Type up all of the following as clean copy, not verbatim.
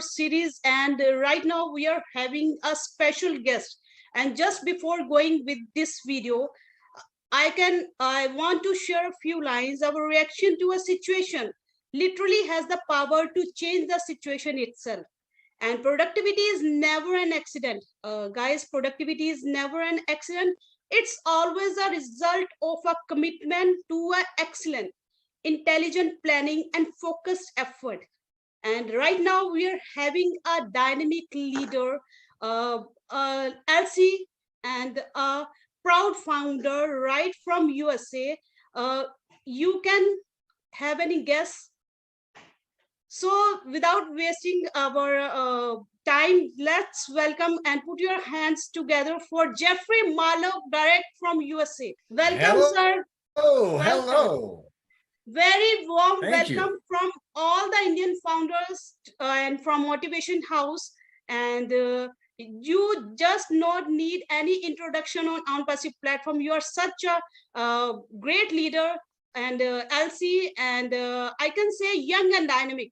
series, and right now we are having a special guest. And just before going with this video, I want to share a few lines. Our reaction to a situation literally has the power to change the situation itself. And productivity is never an accident. Guys, productivity is never an accident. It's always a result of a commitment to a excellent, intelligent planning and focused effort. And right now we are having a dynamic leader, Elsie, and a proud founder right from USA. You can have any guess? So without wasting our time, let's welcome and put your hands together for Jeffrey Morlock, direct from USA. Welcome, Hello. sir. Welcome. Hello. Very warm Thank welcome you. from all the Indian founders and from Motivation House. And you just not need any introduction on ONPASSIVE platform. You are such a great leader, and Elsie, and I can say young and dynamic.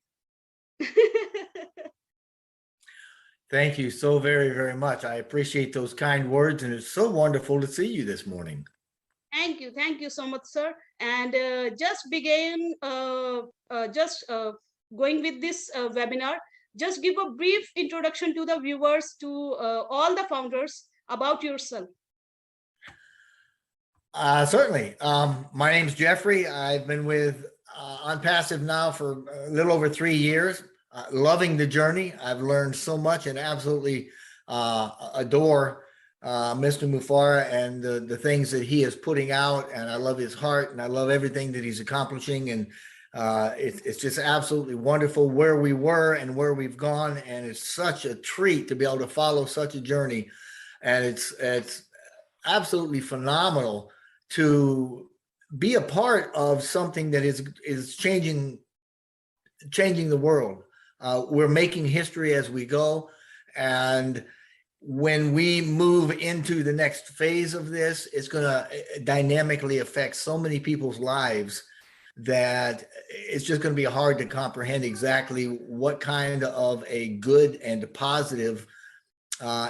Thank you so very, very much. I appreciate those kind words, and it's so wonderful to see you this morning. Thank you so much, sir. And just begin, going with this webinar, just give a brief introduction to the viewers, to all the founders about yourself. Certainly. My name's Jeffrey. I've been with ONPASSIVE now for a little over 3 years. Loving the journey. I've learned so much and absolutely adore Mr. Mufara and the things that he is putting out. And I love his heart, and I love everything that he's accomplishing. And it's just absolutely wonderful where we were and where we've gone. And it's such a treat to be able to follow such a journey. And it's absolutely phenomenal to be a part of something that is changing the world. We're making history as we go. And when we move into the next phase of this, it's going to dynamically affect so many people's lives that it's just going to be hard to comprehend exactly what kind of a good and positive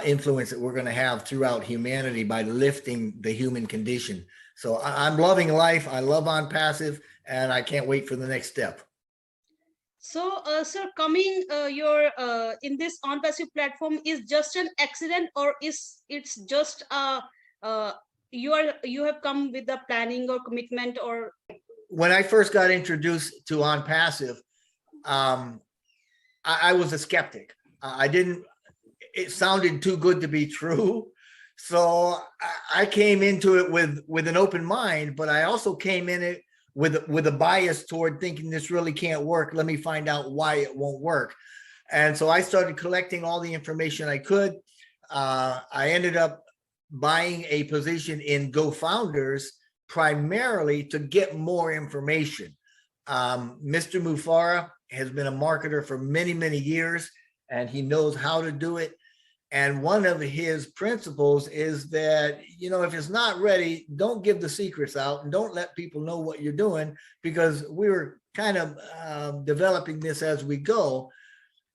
influence that we're going to have throughout humanity by lifting the human condition. So I'm loving life. I love ONPASSIVE, and I can't wait for the next step. So, sir, coming your in this ONPASSIVE platform is just an accident, or it's just you have come with the planning or commitment? Or when I first got introduced to ONPASSIVE, I was a skeptic. I didn't. It sounded too good to be true. So I came into it with an open mind, but I also came in it with a bias toward thinking this really can't work. Let me find out why it won't work. And so I started collecting all the information I could. I ended up buying a position in GoFounders primarily to get more information. Mr. Mufara has been a marketer for many, many years, and he knows how to do it. And one of his principles is that, you know, if it's not ready, don't give the secrets out and don't let people know what you're doing, because we were kind of developing this as we go.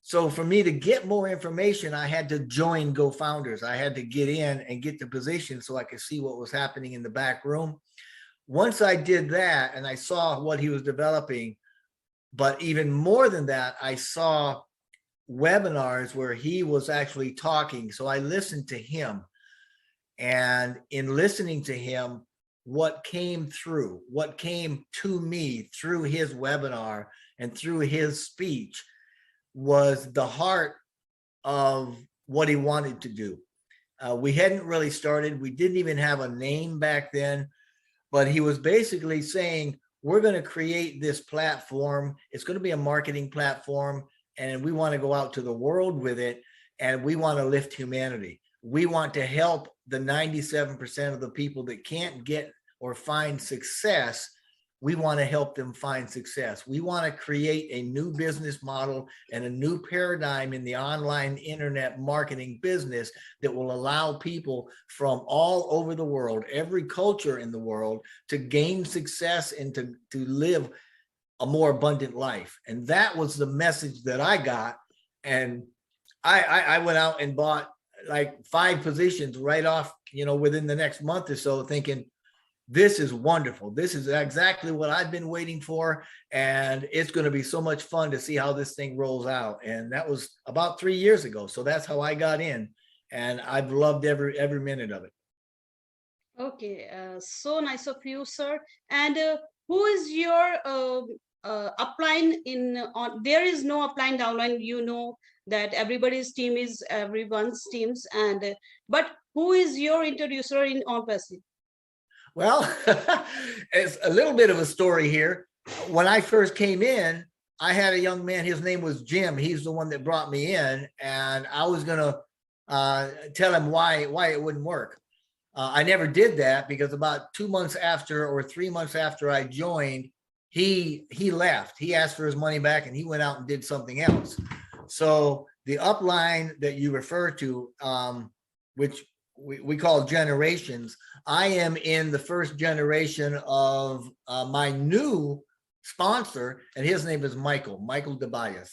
So for me to get more information, I had to join GoFounders. I had to get in and get the position so I could see what was happening in the back room. Once I did that and I saw what he was developing, but even more than that, I saw webinars where he was actually talking. So I listened to him, and in listening to him, what came to me through his webinar and through his speech was the heart of what he wanted to do. We hadn't really started. We didn't even have a name back then, but he was basically saying, we're going to create this platform. It's going to be a marketing platform, and we want to go out to the world with it, and we want to lift humanity. We want to help the 97% of the people that can't get or find success. We want to help them find success. We want to create a new business model and a new paradigm in the online internet marketing business that will allow people from all over the world, every culture in the world, to gain success and to live a more abundant life. And that was the message that I got. And I went out and bought like 5 positions right off, within the next month or so, thinking, this is wonderful. This is exactly what I've been waiting for. And it's going to be so much fun to see how this thing rolls out. And that was about 3 years ago. So that's how I got in. And I've loved every minute of it. Okay, so nice of you, sir. And who is your upline in on? There is no upline downline. You know that everybody's team is everyone's teams, and but who is your introducer in ONPASSIVE? Well, it's a little bit of a story here. When I first came in, I had a young man, his name was Jim. He's the one that brought me in, and I was going to tell him why it wouldn't work. I never did that because about 2 months after or 3 months after I joined, he left. He asked for his money back and he went out and did something else. So the upline that you refer to, which we call generations, I am in the first generation of my new sponsor, and his name is Michael DeBias.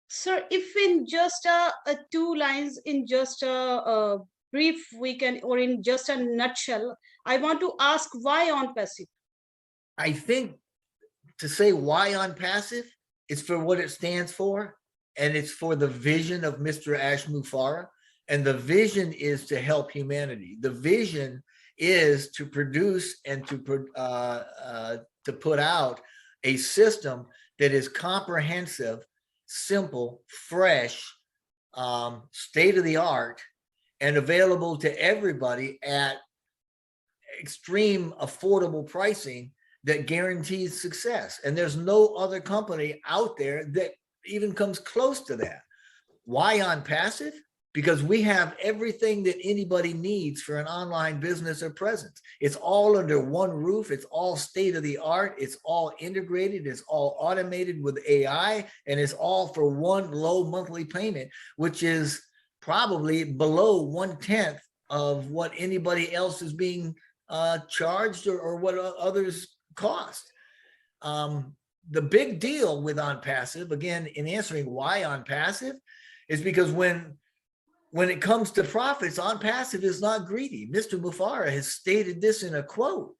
Sir, if in just two lines, in just a brief weekend, or in just a nutshell, I want to ask why ONPASSIVE? I think to say why ONPASSIVE, it's for what it stands for, and it's for the vision of Mr. Ash Mufareh. And the vision is to help humanity. The vision is to produce and to put out a system that is comprehensive, simple, fresh, state of the art, and available to everybody at extreme affordable pricing that guarantees success. And there's no other company out there that even comes close to that. Why ONPASSIVE? Because we have everything that anybody needs for an online business or presence. It's all under one roof. It's all state of the art. It's all integrated. It's all automated with AI, and it's all for one low monthly payment, which is probably below 1/10 of what anybody else is being charged or what others cost. The big deal with ONPASSIVE, again, in answering why ONPASSIVE, is because when it comes to profits, ONPASSIVE is not greedy. Mr. Mufareh has stated this in a quote.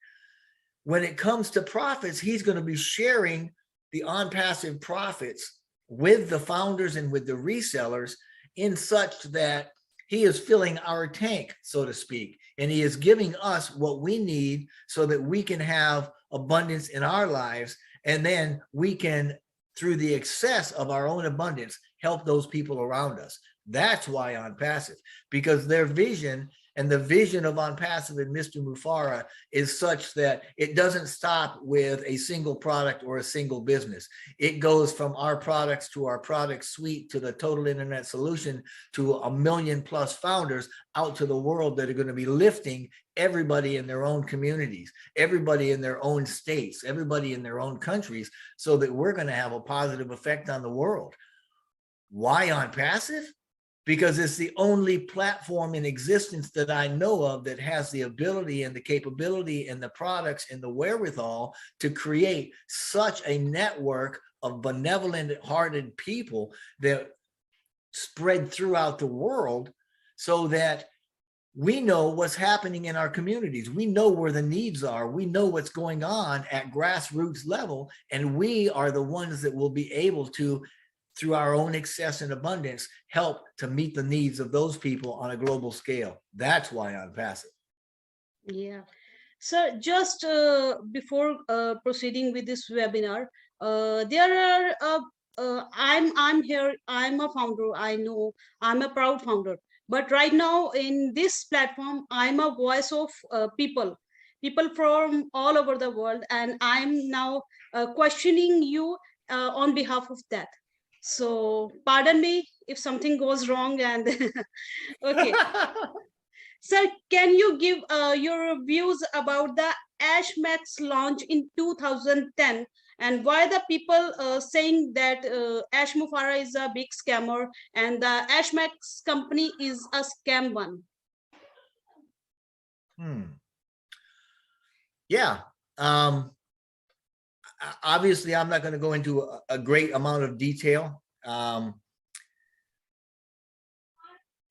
When it comes to profits, he's going to be sharing the ONPASSIVE profits with the founders and with the resellers in such that he is filling our tank, so to speak, and he is giving us what we need so that we can have abundance in our lives, and then we can, through the excess of our own abundance, help those people around us. That's why ONPASSIVE, because their vision and the vision of ONPASSIVE and Mr. Mufareh is such that it doesn't stop with a single product or a single business. It goes from our products to our product suite to the total internet solution to 1 million plus founders out to the world that are going to be lifting everybody in their own communities, everybody in their own states, everybody in their own countries, so that we're going to have a positive effect on the world. Why ONPASSIVE? Because it's the only platform in existence that I know of that has the ability and the capability and the products and the wherewithal to create such a network of benevolent-hearted people that spread throughout the world, so that we know what's happening in our communities. We know where the needs are. We know what's going on at grassroots level, and we are the ones that will be able to, through our own excess and abundance, help to meet the needs of those people on a global scale. That's why ONPASSIVE. Yeah. So just before proceeding with this webinar, there are I'm here. I'm a founder. I know I'm a proud founder. But right now in this platform, I'm a voice of people from all over the world, and I'm now questioning you on behalf of that. So pardon me if something goes wrong. And okay. Sir, can you give your views about the Ashmax launch in 2010, and why the people saying that Ash Mufareh is a big scammer and the Ashmax company is a scam one? Yeah. Obviously, I'm not going to go into a great amount of detail.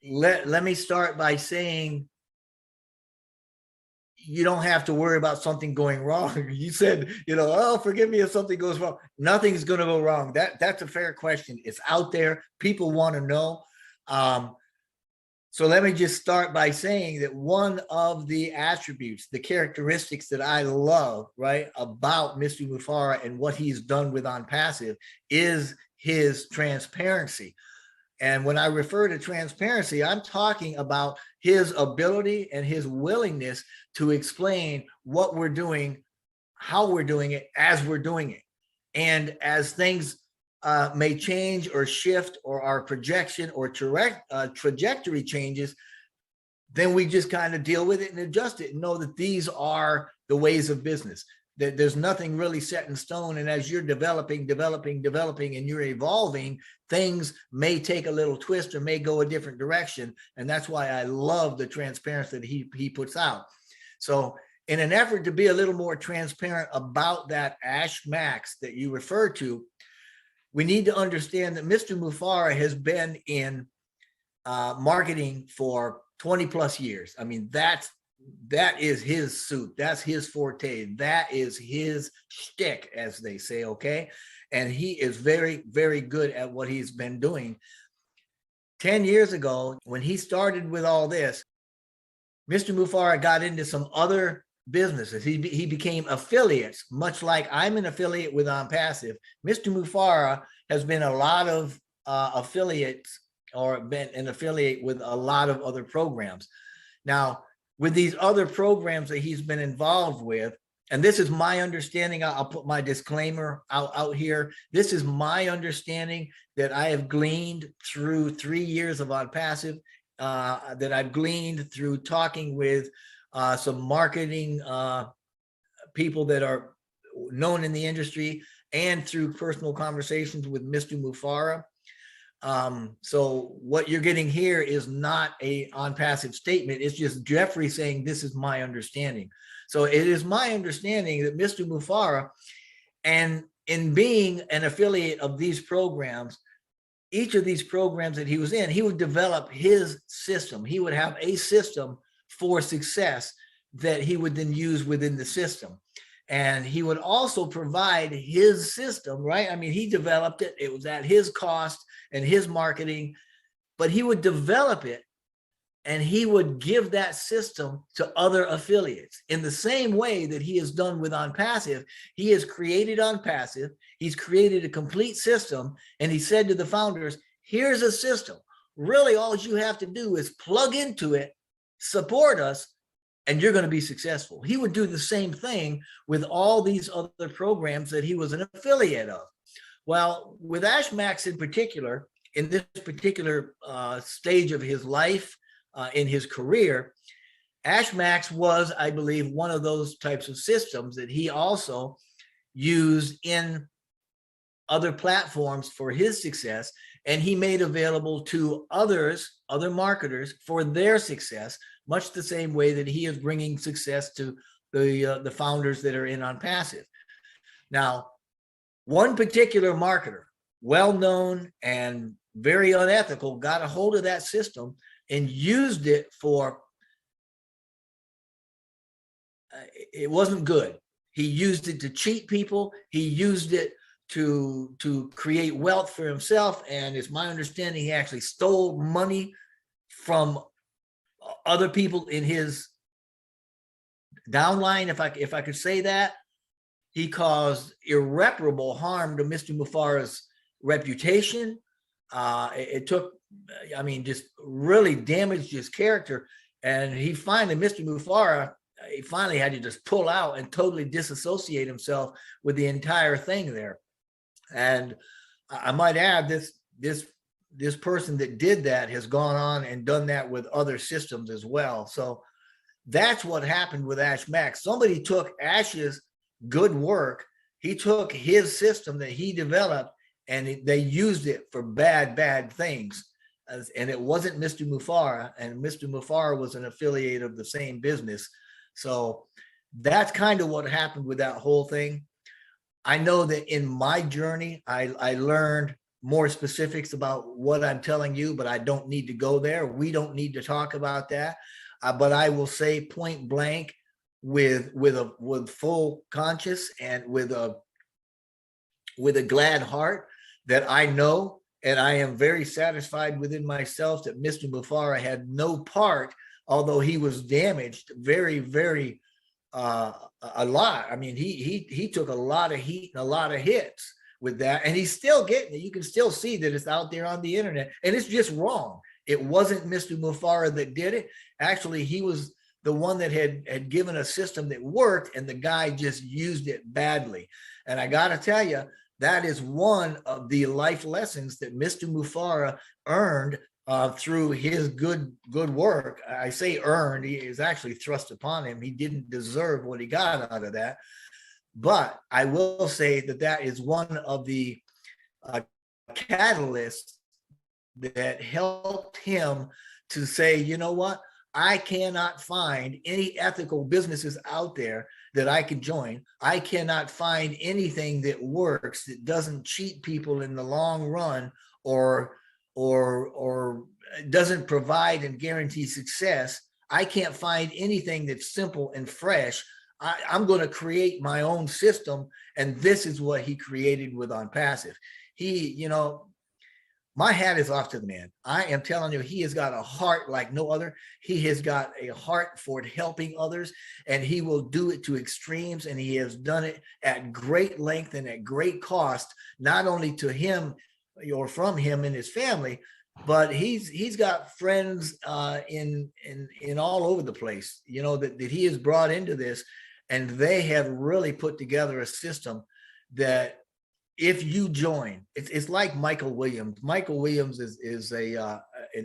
let me start by saying you don't have to worry about something going wrong. You said, oh, forgive me if something goes wrong. Nothing's going to go wrong. That's a fair question. It's out there. People want to know. So let me just start by saying that one of the attributes, the characteristics that I love, right, about Mr. Mufara and what he's done with ONPASSIVE is his transparency. And when I refer to transparency, I'm talking about his ability and his willingness to explain what we're doing, how we're doing it, as we're doing it. And as things may change or shift, or our projection or trajectory changes, then we just kind of deal with it and adjust it and know that these are the ways of business. There's nothing really set in stone. And as you're developing, and you're evolving, things may take a little twist or may go a different direction. And that's why I love the transparency that he puts out. So in an effort to be a little more transparent about that Ash Max that you referred to, we need to understand that Mr. Mufara has been in marketing for 20 plus years. I mean, that is his suit. That's his forte. That is his shtick, as they say, okay? And he is very, very good at what he's been doing. 10 years ago, when he started with all this, Mr. Mufara got into some other businesses. He became affiliates, much like I'm an affiliate with ONPASSIVE. Mr. Mufara has been a lot of affiliates, or been an affiliate with a lot of other programs. Now, with these other programs that he's been involved with, and this is my understanding, I'll put my disclaimer out here. This is my understanding that I have gleaned through 3 years of ONPASSIVE, that I've gleaned through talking with some marketing people that are known in the industry, and through personal conversations with Mr. Mufara. So what you're getting here is not a ONPASSIVE statement. It's just Jeffrey saying, this is my understanding. So it is my understanding that Mr. Mufara, and in being an affiliate of these programs, each of these programs that he was in, he would develop his system. He would have a system for success that he would then use within the system. And he would also provide his system, right? I mean, he developed it. It was at his cost and his marketing, but he would develop it and he would give that system to other affiliates in the same way that he has done with ONPASSIVE. He has created ONPASSIVE. He's created a complete system. And he said to the founders, here's a system. Really, all you have to do is plug into it, support us, and you're going to be successful. He would do the same thing with all these other programs that he was an affiliate of. Well, with Ash Max in particular, in this particular stage of his life, in his career, Ash Max was, I believe, one of those types of systems that he also used in other platforms for his success, and he made available to others, other marketers, for their success, much the same way that he is bringing success to the founders that are in ONPASSIVE. Now, one particular marketer, well-known and very unethical, got a hold of that system and used it for, it wasn't good. He used it to cheat people. He used it to create wealth for himself. And it's my understanding he actually stole money from other people in his downline, if I could say that. He caused irreparable harm to Mr. Mufara's reputation. It took, I mean, just really damaged his character. And he finally, Mr. Mufara, he finally had to just pull out and totally disassociate himself with the entire thing there. And I might add, this person that did that has gone on and done that with other systems as well. So that's what happened with Ash Max. Somebody took Ash's good work. He took his system that he developed and they used it for bad things. And it wasn't Mr. Mufara, and Mr. Mufara was an affiliate of the same business. So that's kind of what happened with that whole thing. I know that in my journey, I learned more specifics about what I'm telling you, but I don't need to go there. We don't need to talk about that. But I will say point blank, with full conscience and with a glad heart, that I know, and I am very satisfied within myself, that Mr. Mufara had no part, although he was damaged very a lot. I mean, he took a lot of heat and a lot of hits with that, and he's still getting it. You can still see that it's out there on the internet, and it's just wrong. It wasn't Mr. Mufara that did it. Actually, he was the one that had given a system that worked, and the guy just used it badly. And I got to tell you, that is one of the life lessons that Mr. Mufara earned through his good work. I say earned, he is actually thrust upon him. He didn't deserve what he got out of that. But I will say that that is one of the catalysts that helped him to say, you know what? I cannot find any ethical businesses out there that I can join. I cannot find anything that works, that doesn't cheat people in the long run, or doesn't provide and guarantee success. I can't find anything that's simple and fresh. I'm going to create my own system. And this is what he created with ONPASSIVE. He, my hat is off to the man. I am telling you, he has got a heart like no other. He has got a heart for helping others, and he will do it to extremes. And he has done it at great length and at great cost, not only to him or from him and his family, but he's got friends in all over the place, that he has brought into this, and they have really put together a system that, if you join, it's like Michael Williams. Michael Williams is an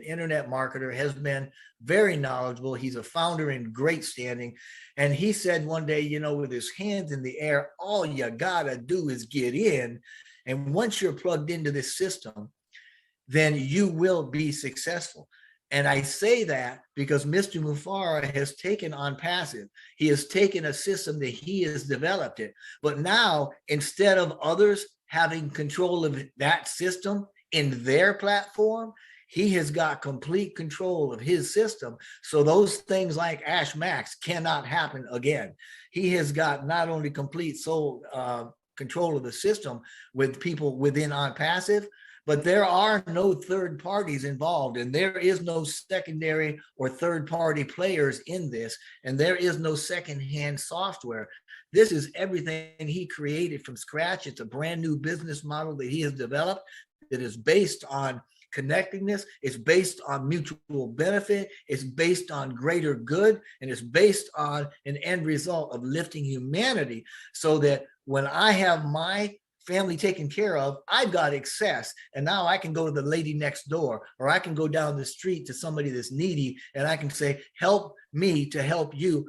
internet marketer, has been very knowledgeable. He's a founder in great standing. And he said one day, with his hands in the air, all you gotta do is get in. And once you're plugged into this system, then you will be successful. And I say that because Mr. Mufara has taken ONPASSIVE. He has taken a system that he has developed it. But now, instead of others having control of that system in their platform, he has got complete control of his system. So those things like Ash Max cannot happen again. He has got not only complete control of the system with people within ONPASSIVE, but there are no third parties involved, and there is no secondary or third party players in this, and there is no secondhand software. This is everything he created from scratch. It's a brand new business model that he has developed that is based on connectedness. It's based on mutual benefit. It's based on greater good, and it's based on an end result of lifting humanity, so that when I have my family taken care of, I've got excess, and now I can go to the lady next door, or I can go down the street to somebody that's needy, and I can say, help me to help you.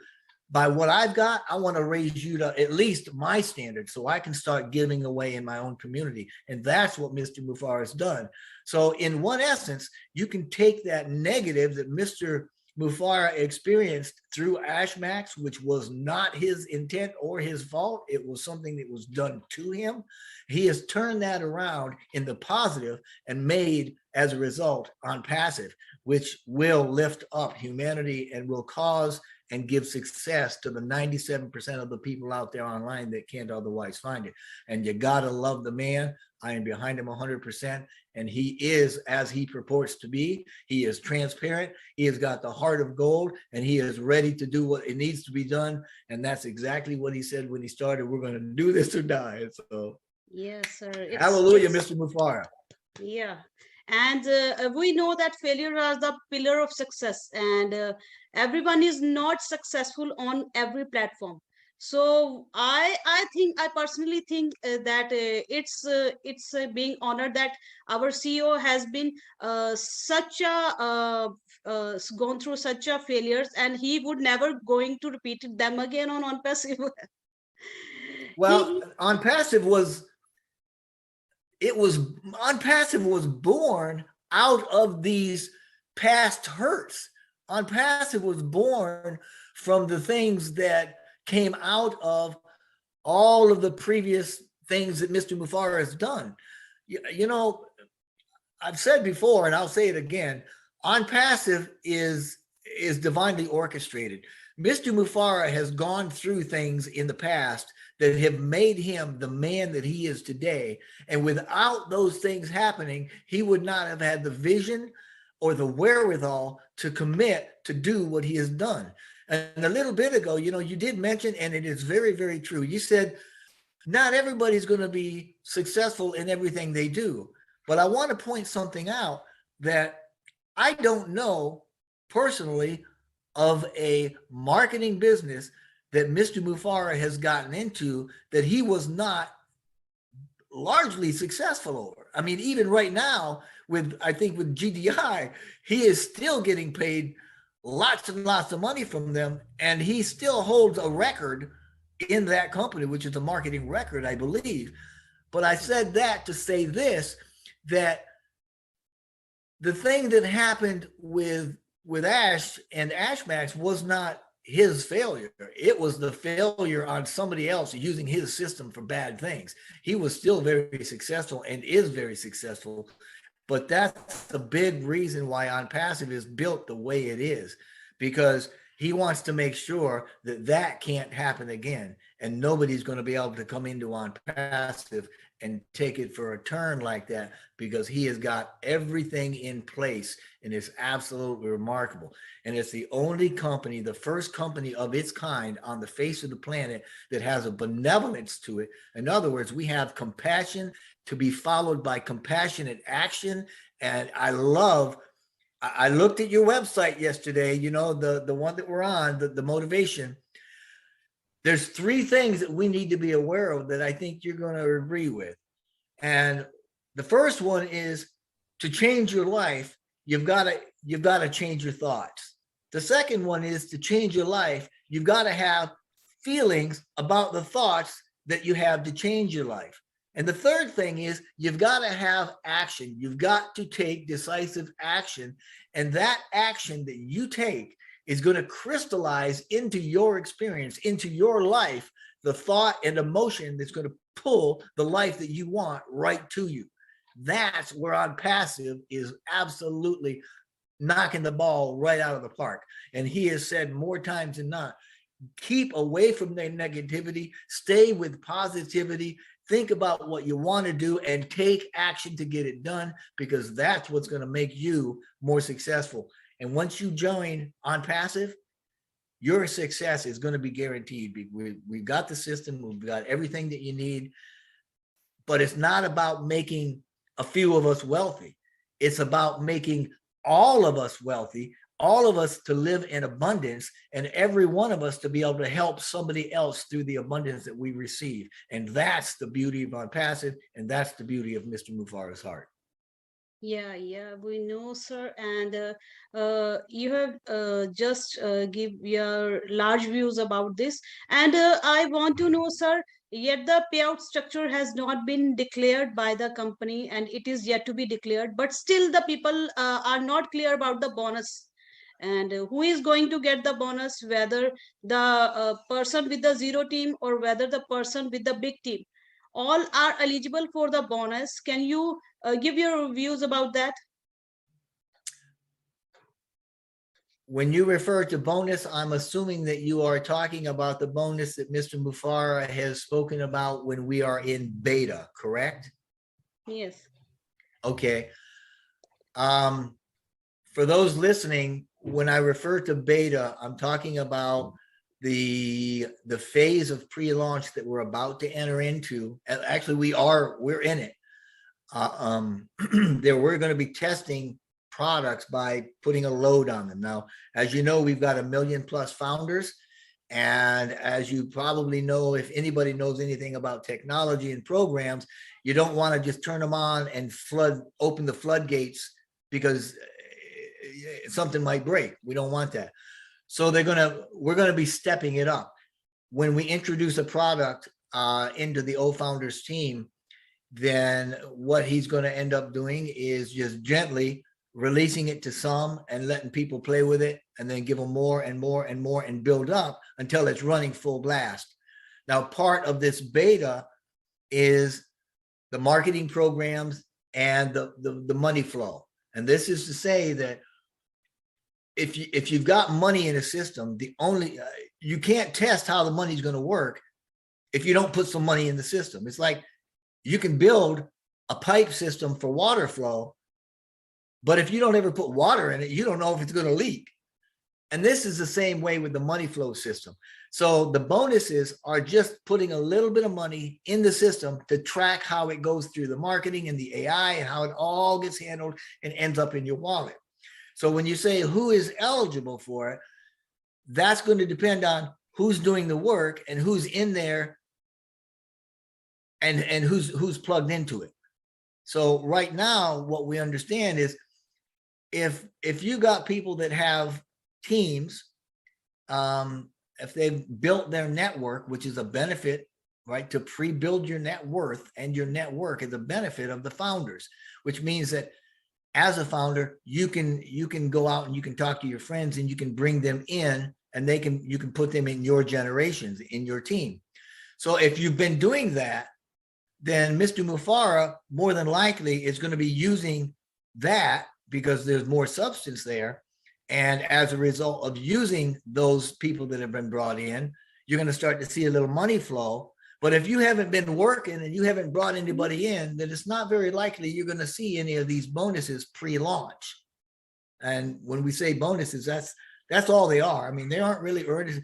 By what I've got, I want to raise you to at least my standard, so I can start giving away in my own community. And that's what Mr. Mufara has done. So in one essence, you can take that negative that Mr. Mufara experienced through Ashmax, which was not his intent or his fault. It was something that was done to him. He has turned that around in the positive and made, as a result, ONPASSIVE, which will lift up humanity and will cause and give success to the 97% of the people out there online that can't otherwise find it. And you gotta love the man. I am behind him 100%. And he is, as he purports to be, he is transparent. He has got the heart of gold, and he is ready to do what it needs to be done. And that's exactly what he said when he started. We're going to do this or die. So yes, sir. Hallelujah, Mr. Mufara. Yeah. And we know that failure is the pillar of success, and everyone is not successful on every platform. So I personally think that it's being honored that our CEO has been gone through such a failures, and he would never going to repeat them again on passive. Well, ONPASSIVE was born out of these past hurts. ONPASSIVE was born from the things that came out of all of the previous things that Mr. Mufara has done. I've said before, and I'll say it again, OnPassive is divinely orchestrated. Mr. Mufara has gone through things in the past that have made him the man that he is today. And without those things happening, he would not have had the vision or the wherewithal to commit to do what he has done. And a little bit ago, you did mention, and it is very, very true. You said not everybody's going to be successful in everything they do. But I want to point something out that I don't know personally of a marketing business that Mr. Mufara has gotten into that he was not largely successful over. I mean, even right now, I think with GDI, he is still getting paid lots and lots of money from them, and he still holds a record in that company, which is a marketing record, I believe. But I said that to say this, that the thing that happened with Ash and Ashmax was not his failure. It was the failure on somebody else using his system for bad things. He was still very successful and is very successful, but that's the big reason why OnPassive is built the way it is, because he wants to make sure that that can't happen again, and nobody's going to be able to come into OnPassive and take it for a turn like that, because he has got everything in place, and it's absolutely remarkable. And it's the only company, the first company of its kind on the face of the planet that has a benevolence to it. In other words, we have compassion to be followed by compassionate action. And I looked at your website yesterday, the one that we're on, the motivation. There's 3 things that we need to be aware of that I think you're going to agree with. And the first one is, to change your life, you've got to change your thoughts. The second one is, to change your life, you've got to have feelings about the thoughts that you have to change your life. And the third thing is, you've got to have action. You've got to take decisive action. And that action that you take is going to crystallize into your experience, into your life, the thought and emotion that's going to pull the life that you want right to you. That's where OnPassive is absolutely knocking the ball right out of the park. And he has said more times than not, keep away from their negativity, stay with positivity, think about what you want to do, and take action to get it done, because that's what's going to make you more successful. And once you join OnPassive, your success is going to be guaranteed. We've got the system, we've got everything that you need, but it's not about making a few of us wealthy. It's about making all of us wealthy, all of us to live in abundance, and every one of us to be able to help somebody else through the abundance that we receive. And that's the beauty of OnPassive, and that's the beauty of Mr. Mufara's heart. Yeah, we know, sir. And you have just give your large views about this. And I want to know, sir, yet the payout structure has not been declared by the company, and it is yet to be declared. But still, the people are not clear about the bonus. And who is going to get the bonus, whether the person with the 0 team or whether the person with the big team. All are eligible for the bonus. Can you give your views about that? When you refer to bonus, I'm assuming that you are talking about the bonus that Mr. Mufara has spoken about when we are in beta, correct? Yes. Okay. For those listening, when I refer to beta, I'm talking about the phase of pre-launch that we're about to enter into. Actually, we're in it. We're going to be testing products by putting a load on them. Now, as you know, we've got 1 million plus founders. And as you probably know, if anybody knows anything about technology and programs, you don't want to just turn them on and open the floodgates, because something might break. We don't want that. So we're going to be stepping it up. When we introduce a product into the O-Founders team, then what he's going to end up doing is just gently releasing it to some and letting people play with it, and then give them more and more and more, and build up until it's running full blast. Now, part of this beta is the marketing programs and the money flow. And this is to say that if you've got money in a system, the only you can't test how the money's going to work if you don't put some money in the system. It's like you can build a pipe system for water flow, but if you don't ever put water in it, you don't know if it's going to leak. And this is the same way with the money flow system. So the bonuses are just putting a little bit of money in the system to track how it goes through the marketing and the AI and how it all gets handled and ends up in your wallet. So when you say who is eligible for it, that's going to depend on who's doing the work and who's in there and who's plugged into it. So right now, what we understand is if you got people that have teams, if they've built their network, which is a benefit, right, to pre-build your net worth, and your network is a benefit of the founders, which means that as a founder, you can go out and you can talk to your friends and you can bring them in, and you can put them in your generations, in your team. So if you've been doing that, then Mr. Mufara more than likely is going to be using that because there's more substance there. And as a result of using those people that have been brought in, you're going to start to see a little money flow. But if you haven't been working and you haven't brought anybody in, then it's not very likely you're going to see any of these bonuses pre-launch. And when we say bonuses, that's all they are. I mean, they aren't really earned.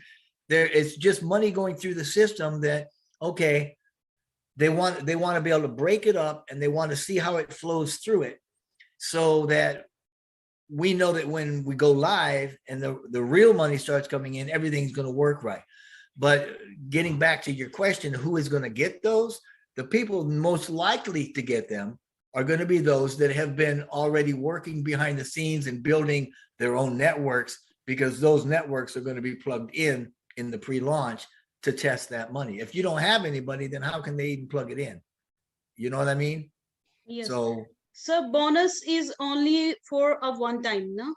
It's just money going through the system that, okay, they want to be able to break it up, and they want to see how it flows through it, so that we know that when we go live and the real money starts coming in, everything's going to work right. But getting back to your question, who is going to get those? The people most likely to get them are going to be those that have been already working behind the scenes and building their own networks, because those networks are going to be plugged in the pre-launch to test that money. If you don't have anybody, then how can they even plug it in? You know what I mean? Yes. So bonus is only for a one time, no?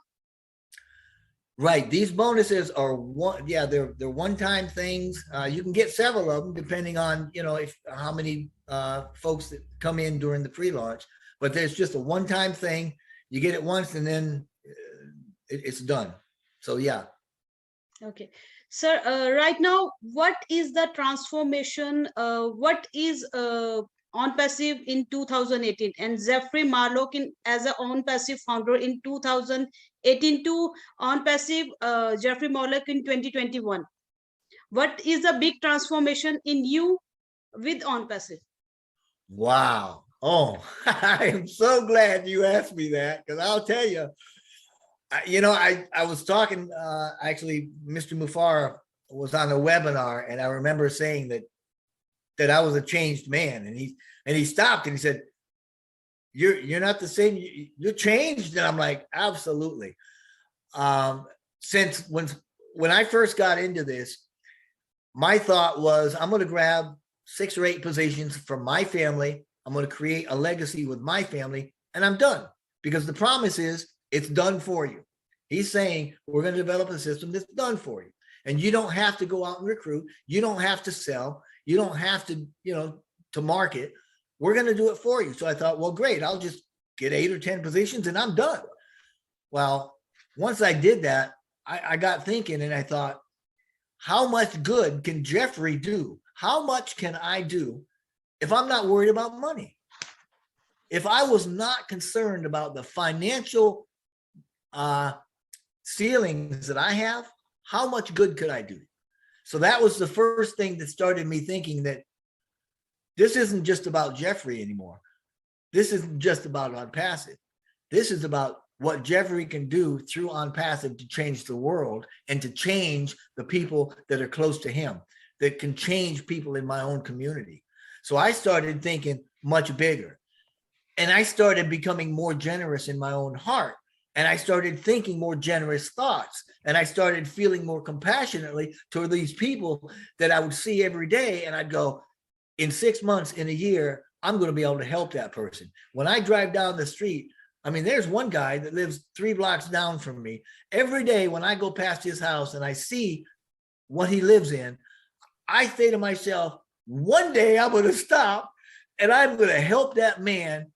Right. These bonuses are they're one-time things. You can get several of them depending on, how many folks that come in during the pre-launch, but there's just a one-time thing. You get it once and then it's done. So yeah. Okay. Sir, right now, what is the transformation? What is ONPASSIVE in 2018, and Jeffrey Morlock as an ONPASSIVE founder in 2018 to ONPASSIVE Jeffrey Morlock in 2021? What is the big transformation in you with ONPASSIVE? Wow. Oh, I am so glad you asked me that, because I'll tell you, I was talking, actually, Mr. Mufara was on a webinar, and I remember saying that I was a changed man, and he stopped and he said, you're not the same, you're changed. And I'm like, absolutely. Since when I first got into this, my thought was, I'm going to grab 6 or 8 positions from my family. I'm going to create a legacy with my family, and I'm done, because the promise is it's done for you. He's saying we're going to develop a system that's done for you, and you don't have to go out and recruit. You don't have to sell. You don't have to, to market. We're going to do it for you. So I thought, well, great. I'll just get 8 or 10 positions and I'm done. Well, once I did that, I got thinking, and I thought, how much good can Jeffrey do? How much can I do if I'm not worried about money? If I was not concerned about the financial ceilings that I have, how much good could I do? So that was the first thing that started me thinking that this isn't just about Jeffrey anymore. This isn't just about ONPASSIVE. This is about what Jeffrey can do through ONPASSIVE to change the world and to change the people that are close to him, that can change people in my own community. So I started thinking much bigger, and I started becoming more generous in my own heart. And I started thinking more generous thoughts, and I started feeling more compassionately toward these people that I would see every day. And I'd go, in 6 months, in a year, I'm going to be able to help that person. When I drive down the street, I mean, there's one guy that lives 3 blocks down from me. Every day when I go past his house and I see what he lives in, I say to myself, one day I'm going to stop and I'm going to help that man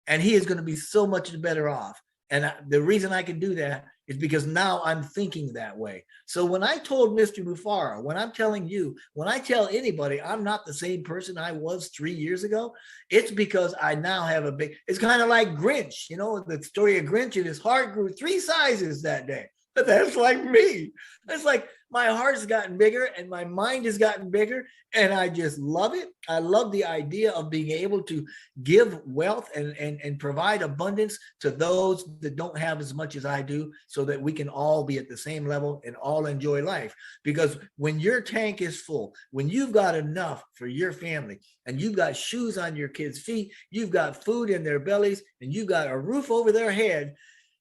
and he is going to be so much better off. And the reason I can do that is because now I'm thinking that way. So when I told Mr. Mufara, when I'm telling you, when I tell anybody I'm not the same person I was 3 years ago, it's because I now have a big, it's kind of like Grinch, you know, the story of Grinch, and his heart grew 3 sizes that day. But that's like me. It's like my heart's gotten bigger and my mind has gotten bigger, and I just love it. I love the idea of being able to give wealth and provide abundance to those that don't have as much as I do, so that we can all be at the same level and all enjoy life. Because when your tank is full, when you've got enough for your family, and you've got shoes on your kids' feet, you've got food in their bellies, and you've got a roof over their head,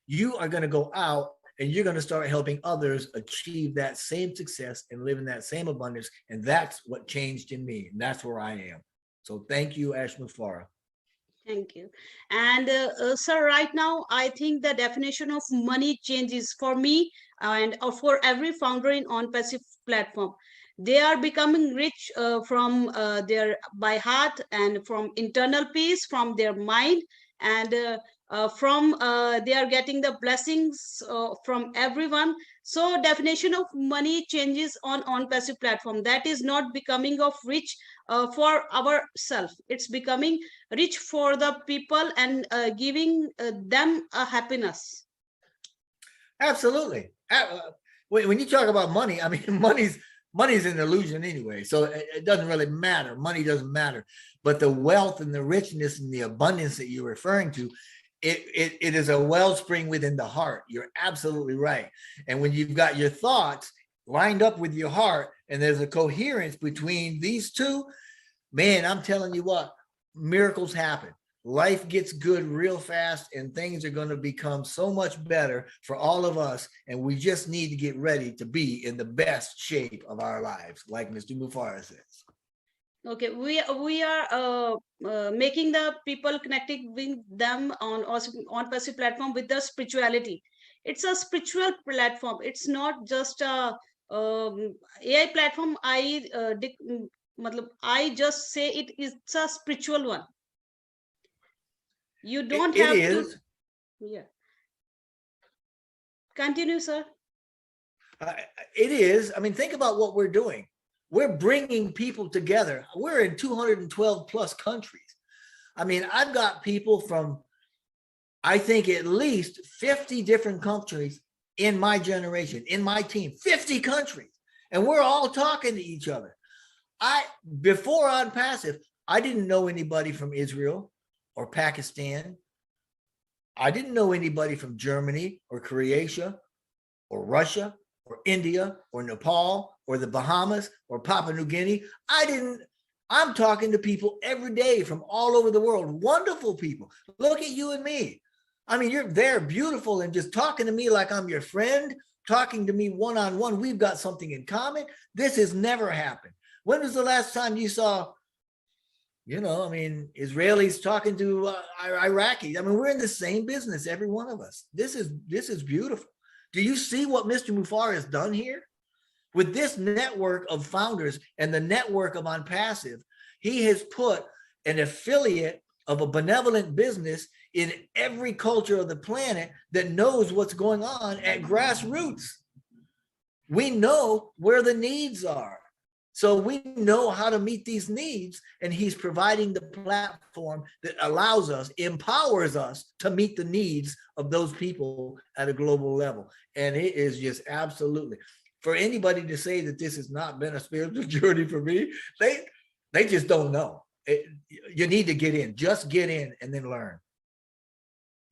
you are going to go out and you're going to start helping others achieve that same success and live in that same abundance. And that's what changed in me. And that's where I am. So thank you, Ash Mufara. Thank you. And sir, right now, I think the definition of money changes for me and for every founder in ONPASSIVE platform. They are becoming rich from their by heart and from internal peace, from their mind, and from they are getting the blessings from everyone. So definition of money changes on passive platform. That is not becoming of rich for ourselves. It's becoming rich for the people and giving them a happiness. Absolutely. When you talk about money, I mean, money's an illusion anyway. So it doesn't really matter. Money doesn't matter. But the wealth and the richness and the abundance that you're referring to, it is a wellspring within the heart. You're absolutely right. And when you've got your thoughts lined up with your heart, and there's a coherence between these two, man, I'm telling you what, miracles happen. Life gets good real fast, and things are going to become so much better for all of us. And we just need to get ready to be in the best shape of our lives, like Mr. Mufara says. Okay, we are making the people connecting with them on passive platform with the spirituality. It's a spiritual platform. It's not just a AI platform. I just say it's a spiritual one. You don't It have to. is. Yeah. Continue, sir. It is. I mean, think about what we're doing. We're bringing people together. We're in 212 plus countries. I mean, I've got people from, I think, at least 50 different countries in my generation, in my team, 50 countries. And we're all talking to each other. Before ONPASSIVE, I didn't know anybody from Israel or Pakistan. I didn't know anybody from Germany or Croatia or Russia or India or Nepal or the Bahamas or Papua New Guinea. I'm talking to people every day from all over the world, wonderful people. Look at you and me. I mean, you're there, beautiful, and just talking to me like I'm your friend, talking to me one-on-one. We've got something in common. This has never happened. When was the last time you saw, I mean, Israelis talking to Iraqis? I mean, we're in the same business, every one of us. This is beautiful. Do you see what Mr. Mufara has done here? With this network of founders and the network of ONPASSIVE, he has put an affiliate of a benevolent business in every culture of the planet that knows what's going on at grassroots. We know where the needs are. So we know how to meet these needs, and he's providing the platform that allows us, empowers us to meet the needs of those people at a global level. And it is just absolutely, for anybody to say that this has not been a spiritual journey for me, they just don't know. You need to get in, just get in and then learn.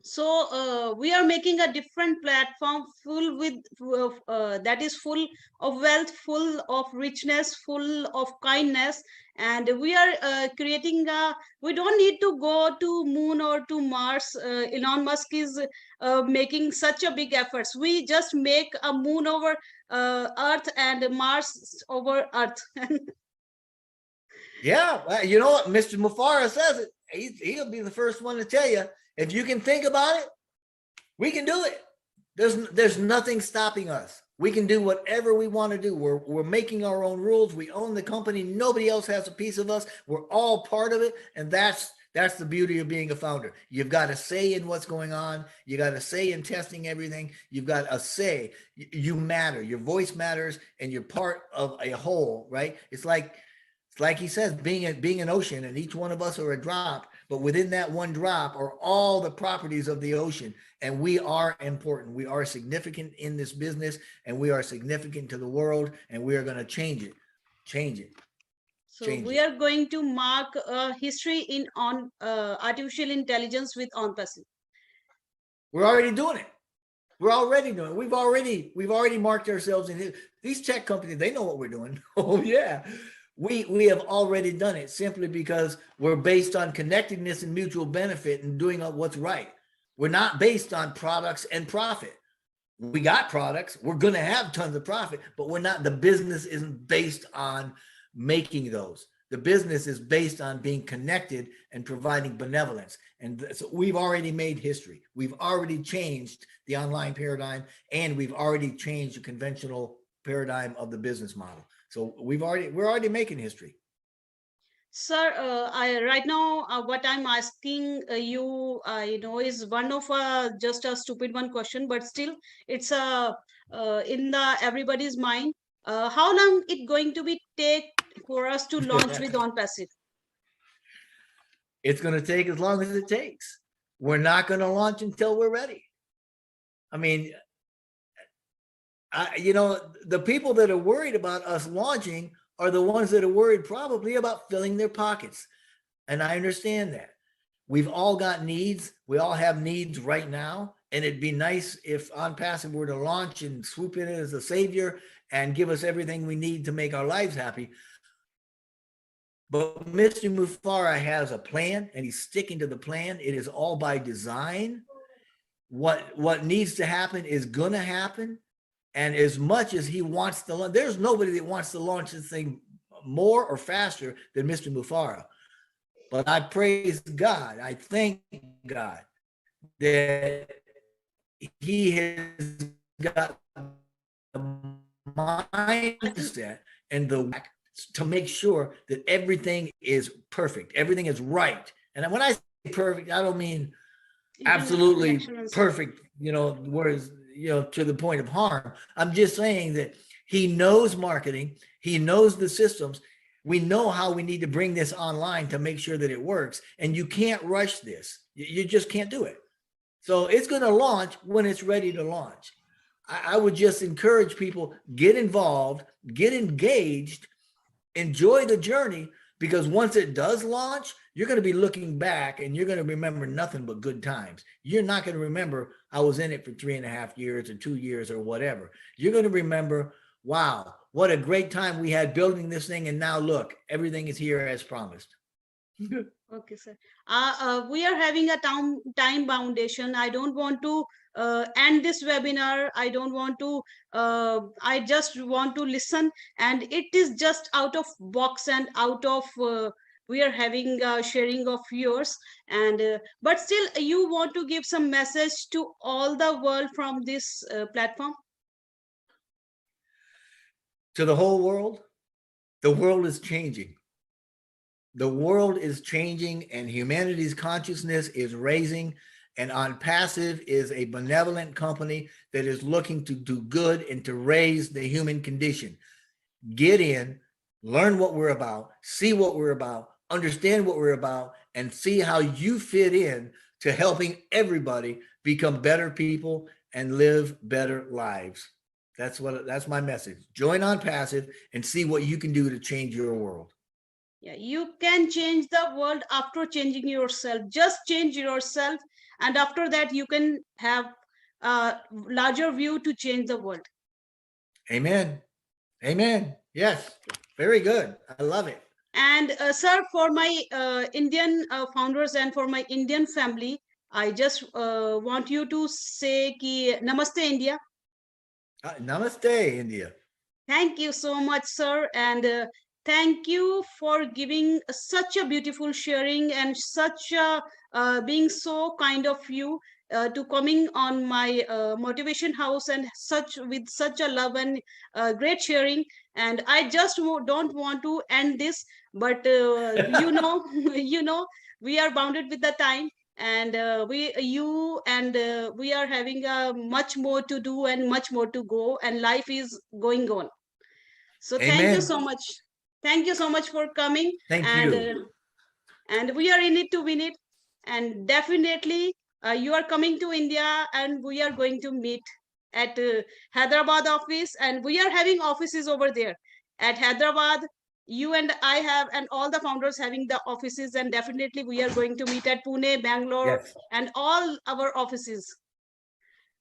So we are making a different platform full with that is full of wealth, full of richness, full of kindness, and we are creating we don't need to go to moon or to Mars. Elon Musk is making such a big efforts. We just make a moon over Earth and Mars over Earth. Yeah, you know what Mr. Mufara says it. He'll be the first one to tell you, if you can think about it, we can do it. There's nothing stopping us. We can do whatever we want to do. We're making our own rules. We own the company. Nobody else has a piece of us. We're all part of it. And that's That's the beauty of being a founder. You've got a say in what's going on. You got a say in testing everything. You've got a say. You matter. Your voice matters, and you're part of a whole. Right? It's like he says, being an ocean, and each one of us are a drop. But within that one drop are all the properties of the ocean, and we are important. We are significant in this business, and we are significant to the world, and we are going to change it, change it, So change we it. are going to mark history in on artificial intelligence with ONPASSIVE. We're already doing it. We're already doing it. We've already marked ourselves in these tech companies. They know what we're doing. Oh yeah, we have already done it simply because we're based on connectedness and mutual benefit and doing what's right. We're not based on products and profit. We got products. We're going to have tons of profit, but we're not. The business isn't based on making those. The business is based on being connected and providing benevolence. And so we've already made history. We've already changed the online paradigm, and we've already changed the conventional paradigm of the business model. So we're already making history. Sir, right now what I'm asking you, I know is one of just a stupid one question, but still it's in the everybody's mind. How long it going to be take for us to launch with ONPASSIVE? It's going to take as long as it takes. We're not going to launch until we're ready. I mean, the people that are worried about us launching are the ones that are worried probably about filling their pockets. And I understand that. We've all got needs. We all have needs right now. And it'd be nice if OnPassive were to launch and swoop in as a savior and give us everything we need to make our lives happy. But Mr. Mufara has a plan, and he's sticking to the plan. It is all by design. What needs to happen is going to happen. And as much as he wants to launch, there's nobody that wants to launch this thing more or faster than Mr. Mufara. But I praise God. I thank God that he has got the mindset and the to make sure that everything is perfect, everything is right. And when I say perfect, I don't mean absolutely perfect, whereas, to the point of harm. I'm just saying that he knows marketing, he knows the systems. We know how we need to bring this online to make sure that it works. And you can't rush this. You just can't do it. So it's going to launch when it's ready to launch. I would just encourage people, get involved, get engaged, enjoy the journey, because once it does launch, you're going to be looking back and you're going to remember nothing but good times. You're not going to remember I was in it for 3.5 years or 2 years or whatever. You're going to remember, wow, what a great time we had building this thing. And now look, everything is here as promised. Okay, sir. We are having a time foundation. I don't want to end this webinar. I don't want to. I just want to listen, and it is just out of box and out of. We are having sharing of yours, and but still, you want to give some message to all the world from this platform. To the whole world, the world is changing. The world is changing, and humanity's consciousness is raising. And OnPassive is a benevolent company that is looking to do good and to raise the human condition. Get in, learn what we're about, see what we're about, understand what we're about, and see how you fit in to helping everybody become better people and live better lives. That's my message. Join OnPassive and see what you can do to change your world. Yeah, you can change the world after changing yourself. Just change yourself, and after that, you can have a larger view to change the world. Amen. Amen. Yes. Very good. I love it. And sir, for my Indian founders and for my Indian family, I just want you to say ki Namaste, India. Namaste, India. Thank you so much, sir. And thank you for giving such a beautiful sharing and such a being so kind of you to coming on my motivation house and such with such a love and great sharing. And I just don't want to end this, but you know, you know, we are bounded with the time, and we are having much more to do and much more to go, and life is going on. So thank you Amen. so much. Thank you so much for coming, Thank and you. we are in it to win it. And definitely, you are coming to India, and we are going to meet at Hyderabad office, and we are having offices over there at Hyderabad. You and I have, and all the founders having the offices, and definitely we are going to meet at Pune, Bangalore, Yes. and all our offices.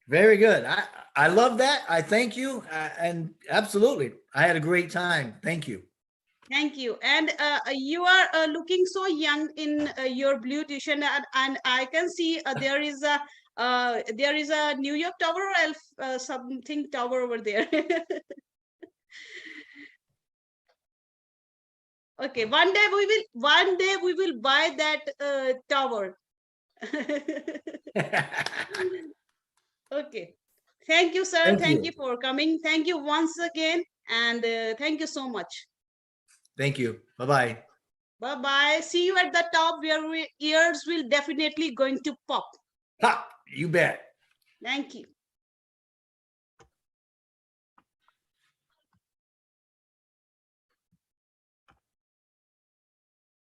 Very good. I love that. I thank you. And absolutely, I had a great time. Thank you. Thank you. And you are looking so young in your blue t-shirt, and I can see there is a New York Tower or something tower over there. Okay, one day we will buy that tower. Okay. Thank you, sir. Thank Thank you you. for coming. Thank you once again, and thank you so much. Thank you. Bye-bye. Bye bye. See you at the top where ears will definitely going to pop. Ha, you bet. Thank you.